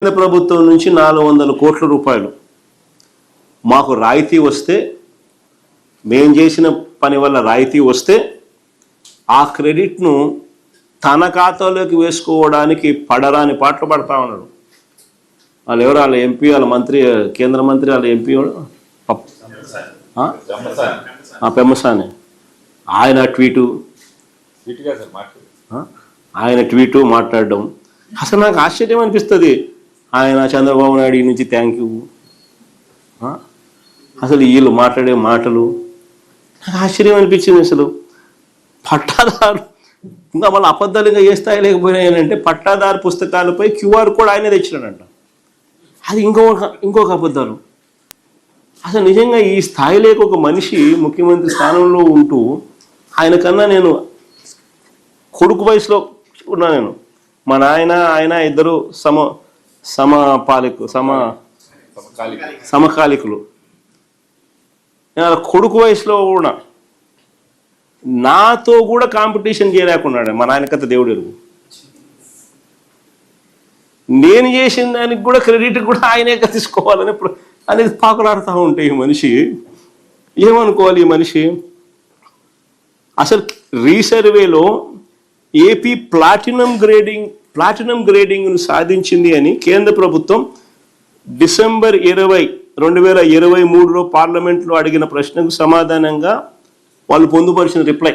కేంద్ర ప్రభుత్వం నుంచి 400 కోట్ల రూపాయలు మాకు రాయితీ వస్తే, మేం చేసిన పని వల్ల రాయితీ వస్తే ఆ క్రెడిట్ను తన ఖాతాలోకి వేసుకోవడానికి పడరాని పాటలు పడతా ఉన్నాడు. వాళ్ళు ఎవరు? వాళ్ళ ఎంపీ, వాళ్ళ మంత్రి, కేంద్ర మంత్రి, వాళ్ళ ఎంపీ పెమ్మసాని. ఆయన ట్వీటు మాట్లాడడం అసలు నాకు ఆశ్చర్యం అనిపిస్తుంది. ఆయన చంద్రబాబు నాయుడు నుంచి థ్యాంక్ యూ, అసలు వీళ్ళు మాట్లాడే మాటలు నాకు ఆశ్చర్యం అనిపించింది. అసలు పట్టాదారు ఇంకా మళ్ళీ అబద్ధాలు ఇంకా ఏ స్థాయి లేకపోయినాయంటే, పట్టాదారు పుస్తకాలపై QR కోడ్ ఆయనే తెచ్చినాడంట. అది ఇంకొక అబద్ధాలు. అసలు నిజంగా ఈ స్థాయిలోకి ఒక మనిషి ముఖ్యమంత్రి స్థానంలో ఉంటూ, ఆయన కన్నా నేను కొడుకు వయసులో ఉన్నా. నేను మా నాయన ఆయన ఇద్దరు సమకాలికులు. నేను కొడుకు వయసులో కూడా నాతో కూడా కాంపిటీషన్ చేయలేకున్నాడు. మా నాయన కథ దేవుడు ఎరుగు. నేను చేసిన దానికి కూడా క్రెడిట్ కూడా ఆయనే తీసుకోవాలని అనేది పాకులాడుతూ ఉంటే ఈ మనిషి ఏమనుకోవాలి? ఈ మనిషి అసలు రీసర్వేలో ఏపీ ప్లాటినం గ్రేడింగ్ను సాధించింది అని కేంద్ర ప్రభుత్వం డిసెంబర్ 20, 2023లో పార్లమెంట్లో అడిగిన ప్రశ్నకు సమాధానంగా వాళ్ళు పొందుపరిచిన రిప్లై.